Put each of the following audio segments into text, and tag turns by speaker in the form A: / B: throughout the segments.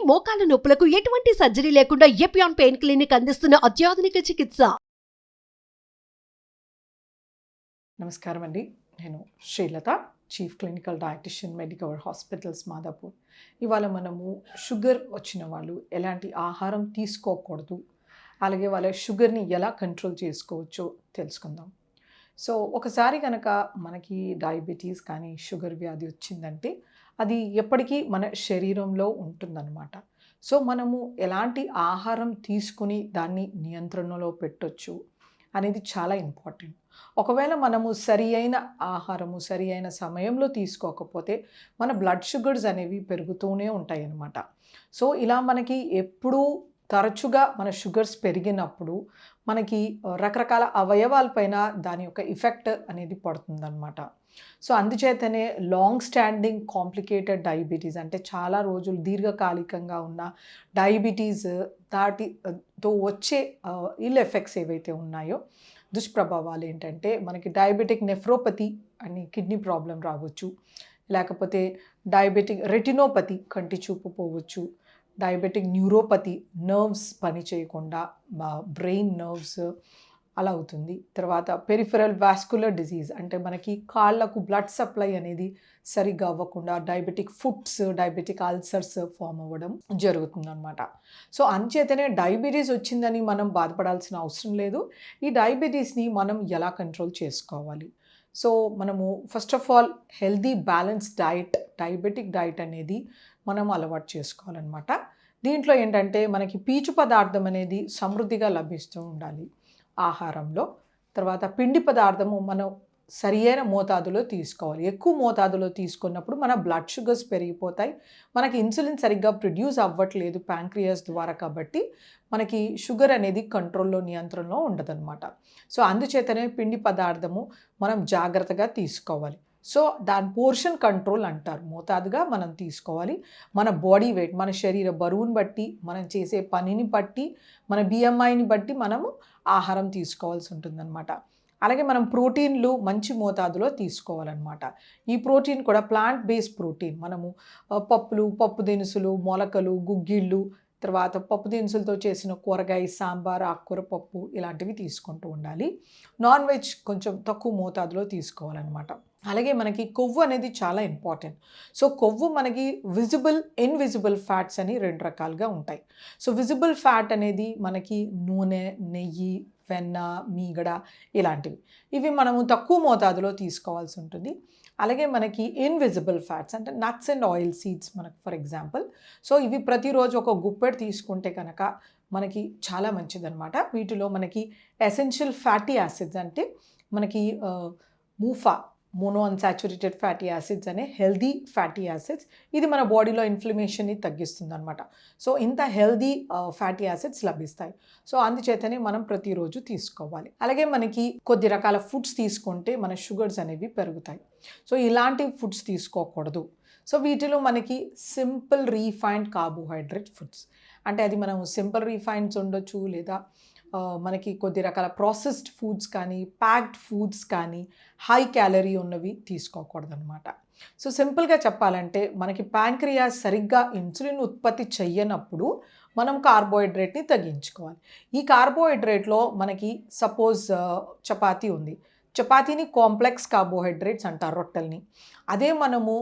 A: మోకాల నొప్పులకు ఎటువంటి సర్జరీ లేకుండా ఎపియాన్ పెయిన్ క్లినిక్ అందిస్తున్న అత్యాధునిక చికిత్స.
B: నమస్కారం అండి. నేను Srilatha, chief clinical dietitian, Medicover hospitals, Madhapur. ఇవాళ మనము షుగర్ వచ్చిన వాళ్ళు ఎలాంటి ఆహారం తీసుకోకూడదు, అలాగే వాళ్ళ షుగర్ని ఎలా కంట్రోల్ చేసుకోవచ్చో తెలుసుకుందాం. సో ఒకసారి కనుక మనకి డయాబెటీస్ కానీ షుగర్ వ్యాధి వచ్చిందంటే అది ఎప్పటికీ మన శరీరంలో ఉంటుందన్నమాట. సో మనము ఎలాంటి ఆహారం తీసుకుని దాన్ని నియంత్రణలో పెట్టొచ్చు అనేది చాలా ఇంపార్టెంట్. ఒకవేళ మనము సరి అయిన ఆహారము సరి అయిన సమయంలో తీసుకోకపోతే మన బ్లడ్ షుగర్స్ అనేవి పెరుగుతూనే ఉంటాయి అన్నమాట. సో ఇలా మనకి ఎప్పుడూ తరచుగా మన షుగర్స్ పెరిగినప్పుడు మనకి రకరకాల అవయవాలపైన దాని యొక్క ఎఫెక్ట్ అనేది పడుతుందన్నమాట. సో అందుచేతనే లాంగ్ స్టాండింగ్ కాంప్లికేటెడ్ డయాబెటీస్ అంటే చాలా రోజులు దీర్ఘకాలికంగా ఉన్న డయాబెటీస్ దాటితో వచ్చే ఇల్ ఎఫెక్ట్స్ ఏవైతే ఉన్నాయో దుష్ప్రభావాలు ఏంటంటే మనకి డయాబెటిక్ నెఫ్రోపతి అని కిడ్నీ ప్రాబ్లం రావచ్చు, లేకపోతే డయాబెటిక్ రెటినోపతి కంటి చూపు పోవచ్చు, డయాబెటిక్ న్యూరోపతి నర్వ్స్ పని చేయకుండా బ్రెయిన్ నర్వ్స్ అలా అవుతుంది. తర్వాత పెరిఫెరల్ వాస్కులర్ డిజీజ్ అంటే మనకి కాళ్ళకు బ్లడ్ సప్లై అనేది సరిగ్గా అవ్వకుండా diabetic foots, diabetic ulcers form అవ్వడం జరుగుతుందన్నమాట. సో అంచేతనే డయాబెటీస్ వచ్చిందని మనం బాధపడాల్సిన అవసరం లేదు. ఈ డయాబెటీస్ని మనం ఎలా కంట్రోల్ చేసుకోవాలి? సో మనము first of all healthy balance diet, diabetic diet అనేది మనం అలవాటు చేసుకోవాలన్నమాట. దీంట్లో ఏంటంటే మనకి పీచు పదార్థం అనేది సమృద్ధిగా లభిస్తూ ఉండాలి ఆహారంలో. తర్వాత పిండి పదార్థము మనం సరి అయిన మోతాదులో తీసుకోవాలి. ఎక్కువ మోతాదులో తీసుకున్నప్పుడు మన బ్లడ్ షుగర్స్ పెరిగిపోతాయి, మనకి ఇన్సులిన్ సరిగ్గా ప్రొడ్యూస్ అవ్వట్లేదు ప్యాంక్రియాస్ ద్వారా, కాబట్టి మనకి షుగర్ అనేది కంట్రోల్లో నియంత్రణలో ఉండదన్నమాట. సో అందుచేతనే పిండి పదార్థము మనం జాగ్రత్తగా తీసుకోవాలి. సో దాని పోర్షన్ కంట్రోల్ అంటారు. మోతాదుగా మనం తీసుకోవాలి. మన బాడీ వెయిట్, మన శరీర బరువుని బట్టి, మనం చేసే పనిని బట్టి, మన బిఎంఐని బట్టి మనము ఆహారం తీసుకోవాల్సి ఉంటుందన్నమాట. అలాగే మనం ప్రోటీన్లు మంచి మోతాదులో తీసుకోవాలన్నమాట. ఈ ప్రోటీన్ కూడా ప్లాంట్ బేస్డ్ ప్రోటీన్. మనము పప్పులు, పప్పు దినుసులు, మొలకలు, గుగ్గిళ్ళు, తర్వాత పప్పు దినుసులతో చేసిన కూరగాయ, సాంబార్, ఆకుకూర పప్పు ఇలాంటివి తీసుకుంటూ ఉండాలి. నాన్ వెజ్ కొంచెం తక్కువ మోతాదులో తీసుకోవాలన్నమాట. అలాగే మనకి కొవ్వు అనేది చాలా ఇంపార్టెంట్. సో కొవ్వు మనకి విజిబుల్, ఇన్విజిబుల్ ఫ్యాట్స్ అని రెండు రకాలుగా ఉంటాయి. సో విజిబుల్ ఫ్యాట్ అనేది మనకి నూనె, నెయ్యి, వెన్న, మీగడ ఇలాంటివి. ఇవి మనము తక్కువ మోతాదులో తీసుకోవాల్సి ఉంటుంది. అలాగే మనకి ఇన్విజిబుల్ ఫ్యాట్స్ అంటే నట్స్ అండ్ ఆయిల్ సీడ్స్ మనకు ఫర్ ఎగ్జాంపుల్. సో ఇవి ప్రతిరోజు ఒక గుప్పెడు తీసుకుంటే కనుక మనకి చాలా మంచిదన్నమాట. వీటిలో మనకి ఎసెన్షియల్ ఫ్యాటీ యాసిడ్స్ అంటే మనకి మూఫా, మోనో అన్సాచురేటెడ్ ఫ్యాటీ యాసిడ్స్ అనే హెల్దీ ఫ్యాటీ యాసిడ్స్, ఇది మన బాడీలో ఇన్ఫ్లమేషన్ని తగ్గిస్తుంది అనమాట. సో ఇంత హెల్దీ ఫ్యాటీ యాసిడ్స్ లభిస్తాయి. సో అందుచేతనే మనం ప్రతిరోజు తీసుకోవాలి. అలాగే మనకి కొద్ది రకాల ఫుడ్స్ తీసుకుంటే మన షుగర్స్ అనేవి పెరుగుతాయి. సో ఇలాంటి ఫుడ్స్ తీసుకోకూడదు. సో వీటిలో మనకి సింపుల్ రీఫైన్డ్ కార్బోహైడ్రేట్ ఫుడ్స్ అంటే అది మనం సింపుల్ రీఫైన్డ్స్ ఉండొచ్చు, లేదా మనకి కొద్ది రకాల ప్రాసెస్డ్ ఫుడ్స్ కానీ, ప్యాక్డ్ ఫుడ్స్ కానీ, హై క్యాలరీ ఉన్నవి తీసుకోకూడదన్నమాట. సో సింపుల్గా చెప్పాలంటే మనకి ప్యాంక్రియాస్ సరిగ్గా ఇన్సులిన్ ఉత్పత్తి చెయ్యనప్పుడు మనం కార్బోహైడ్రేట్ని తగ్గించుకోవాలి. ఈ కార్బోహైడ్రేట్లో మనకి సపోజ్ చపాతీ ఉంది, చపాతీని కాంప్లెక్స్ కార్బోహైడ్రేట్స్ అంటారు, రొట్టెల్ని. అదే మనము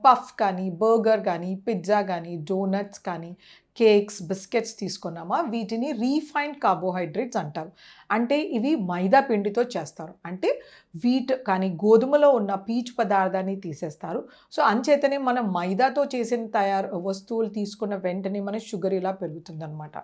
B: పఫ్ కానీ, బర్గర్ కానీ, పిజ్జా కానీ, డోనట్స్ కానీ, కేక్స్, బిస్కెట్స్ తీసుకున్నామా వీటిని రీఫైన్డ్ కార్బోహైడ్రేట్స్ అంటారు. అంటే ఇవి మైదా పిండితో చేస్తారు. అంటే వీట్ కానీ గోధుమలో ఉన్న పీచు పదార్థాన్ని తీసేస్తారు. సో అంచేతనే మనం మైదాతో చేసిన వస్తువులు తీసుకున్న వెంటనే మన షుగర్ ఇలా పెరుగుతుందన్నమాట.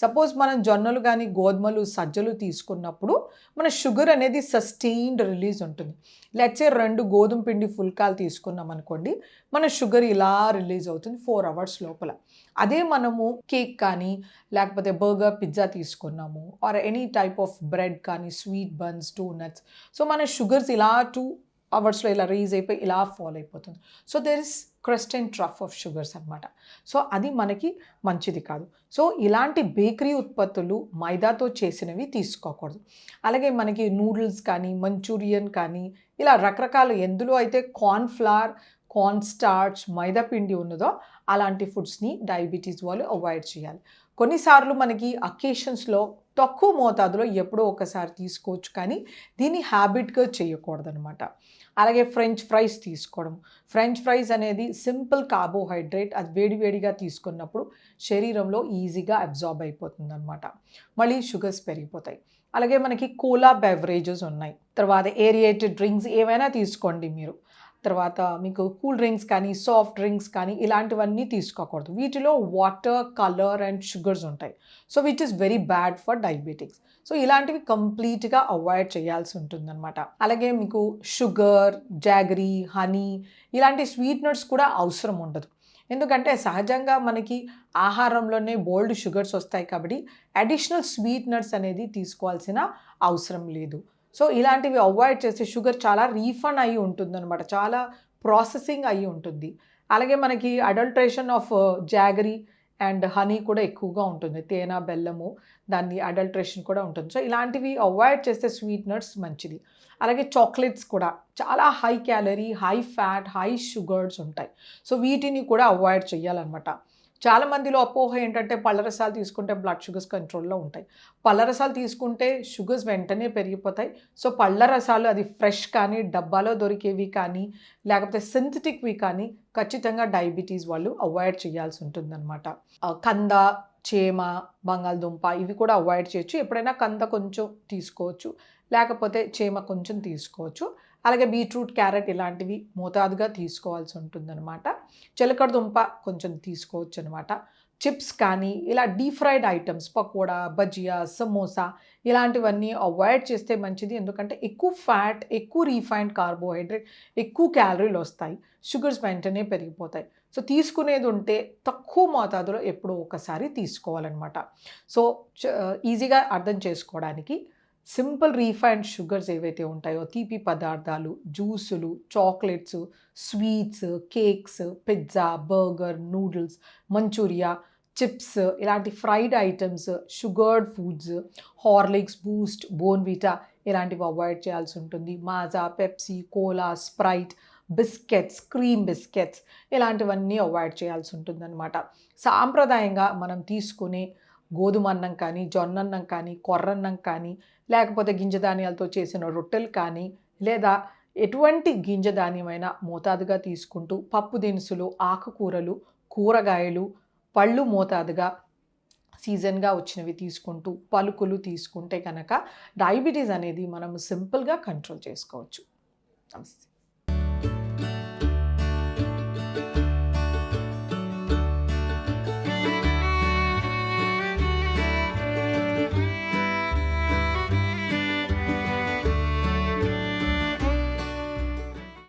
B: సపోజ్ మనం జొన్నలు కానీ, గోధుమలు, సజ్జలు తీసుకున్నప్పుడు మన షుగర్ అనేది సస్టెయిన్డ్ రిలీజ్ ఉంటుంది. లెట్స్ సే 2 గోధుమ పిండి ఫుల్కాలు తీసుకున్నాం అనుకోండి, మన షుగర్ ఇలా రిలీజ్ అవుతుంది 4 hours లోపల. అదే మనము కేక్ కానీ, లేకపోతే బర్గర్, పిజ్జా తీసుకున్నాము, or any type of bread కానీ, స్వీట్ బన్స్, డోనట్స్, సో మన షుగర్స్ ఇలా 2 hours ఇలా రీజ్ అయిపోయి ఇలా ఫాల్ అయిపోతుంది. So there is crest and trough of sugars అనమాట. సో అది మనకి మంచిది కాదు. సో ఇలాంటి బేకరీ ఉత్పత్తులు మైదాతో చేసినవి తీసుకోకూడదు. అలాగే మనకి నూడిల్స్ కానీ, మంచూరియన్ కానీ, ఇలా రకరకాల ఎందులో అయితే కార్న్ ఫ్లవర్, కార్న్ స్టార్చ్, మైదా పిండి ఉన్నదో అలాంటి ఫుడ్స్ని డయాబెటీస్ వాళ్ళు అవాయిడ్ చేయాలి. కొన్నిసార్లు మనకి అకేషన్స్లో తక్కువ మోతాదులో ఎప్పుడో ఒకసారి తీసుకోవచ్చు, కానీ దీన్ని హ్యాబిట్గా చేయకూడదనమాట. అలాగే ఫ్రెంచ్ ఫ్రైస్ తీసుకోవడం. ఫ్రెంచ్ ఫ్రైస్ అనేది సింపుల్ కార్బోహైడ్రేట్, అది వేడివేడిగా తీసుకున్నప్పుడు శరీరంలో ఈజీగా అబ్జార్బ్ అయిపోతుంది అనమాట. మళ్ళీ షుగర్స్ పెరిగిపోతాయి. అలాగే మనకి కోలా బెవరేజెస్ ఉన్నాయి. తర్వాత ఏరియేటెడ్ డ్రింక్స్ ఏవైనా తీసుకోండి మీరు. తర్వాత మీకు కూల్ డ్రింక్స్ కానీ సాఫ్ట్ డ్రింక్స్ కానీ ఇలాంటివన్నీ తీసుకోకూడదు. వీటిలో వాటర్, కలర్ అండ్ షుగర్స్ ఉంటాయి. So which is very bad for diabetics. So ఇలాంటివి కంప్లీట్గా అవాయిడ్ చేయాల్సి ఉంటుందన్నమాట. అలాగే మీకు షుగర్, జాగరీ, హనీ ఇలాంటి స్వీట్నర్స్ కూడా అవసరం ఉండదు. ఎందుకంటే సహజంగా మనకి ఆహారంలోనే బోల్డ్ షుగర్స్ వస్తాయి కాబట్టి అడిషనల్ స్వీట్నర్స్ అనేది తీసుకోవాల్సిన అవసరం లేదు. సో ఇలాంటివి అవాయిడ్ చేస్తే షుగర్ చాలా రీఫండ్ అయ్యి ఉంటుందన్నమాట, చాలా ప్రాసెసింగ్ అయ్యి ఉంటుంది. అలాగే మనకి adulteration of jaggery and honey కూడా ఎక్కువగా ఉంటుంది. తేనె, బెల్లము, దాన్ని అడల్ట్రేషన్ కూడా ఉంటుంది. సో ఇలాంటివి అవాయిడ్ చేస్తే స్వీట్నర్స్ మంచిది. అలాగే చాక్లెట్స్ కూడా చాలా high calorie, high fat, high sugars ఉంటాయి. సో వీటిని కూడా అవాయిడ్ చేయాలన్నమాట. చాలామందిలో అపోహ ఏంటంటే పళ్ళ రసాలు తీసుకుంటే బ్లడ్ షుగర్స్ కంట్రోల్లో ఉంటాయి. పళ్ళ రసాలు తీసుకుంటే షుగర్స్ వెంటనే పెరిగిపోతాయి. సో పళ్ళ రసాలు అది ఫ్రెష్ కానీ, డబ్బాలో దొరికేవి కానీ, లేకపోతే సింథటిక్వి కానీ ఖచ్చితంగా డయాబెటీస్ వాళ్ళు అవాయిడ్ చేయాల్సి ఉంటుందన్నమాట. కంద, చేమ, బంగాళదుంప ఇవి కూడా అవాయిడ్ చేయొచ్చు. ఎప్పుడైనా కంద కొంచెం తీసుకోవచ్చు, లేకపోతే చేమ కొంచెం తీసుకోవచ్చు. అలాగే బీట్రూట్, క్యారెట్ ఇలాంటివి మోతాదుగా తీసుకోవాల్సి ఉంటుందన్నమాట. చిలకడ దుంప కొంచెం తీసుకోవచ్చు అనమాట. చిప్స్ కానీ ఇలా deep fried items, pakoda, bhajiya, samosa ఇలాంటివన్నీ అవాయిడ్ చేస్తే మంచిది. ఎందుకంటే ఎక్కువ ఫ్యాట్, ఎక్కువ రీఫైన్డ్ కార్బోహైడ్రేట్, ఎక్కువ క్యాలరీలు వస్తాయి, షుగర్స్ వెంటనే పెరిగిపోతాయి. సో తీసుకునేది ఉంటే తక్కువ మోతాదులో ఎప్పుడో ఒకసారి తీసుకోవాలన్నమాట. సో ఈజీగా అర్థం చేసుకోవడానికి సింపుల్ రీఫైన్డ్ షుగర్స్ ఏవైతే ఉంటాయో, తీపి పదార్థాలు, జ్యూసులు, chocolates, sweets, cakes, pizza, burger, noodles, Manchuria, chips ఇలాంటి fried items, sugared foods, Horlicks, Boost, Bournvita ఇలాంటివి అవాయిడ్ చేయాల్సి ఉంటుంది. Maaza, Pepsi, cola, Sprite, biscuits, cream biscuits ఇలాంటివన్నీ అవాయిడ్ చేయాల్సి ఉంటుందన్నమాట. సాంప్రదాయంగా మనం తీసుకునే గోధుమ అన్నం కానీ, జొన్నన్నం కానీ, కొర్రన్నం కానీ, లేకపోతే గింజధాన్యాలతో చేసిన రొట్టెలు కానీ, లేదా ఎటువంటి గింజధాన్యమైనా మోతాదుగా తీసుకుంటూ పప్పు దినుసులు, ఆకుకూరలు, కూరగాయలు, పళ్ళు మోతాదుగా సీజన్గా వచ్చినవి తీసుకుంటూ పలుకులు తీసుకుంటే కనుక డయాబెటీస్ అనేది మనం సింపుల్గా కంట్రోల్ చేసుకోవచ్చు. నమస్తే.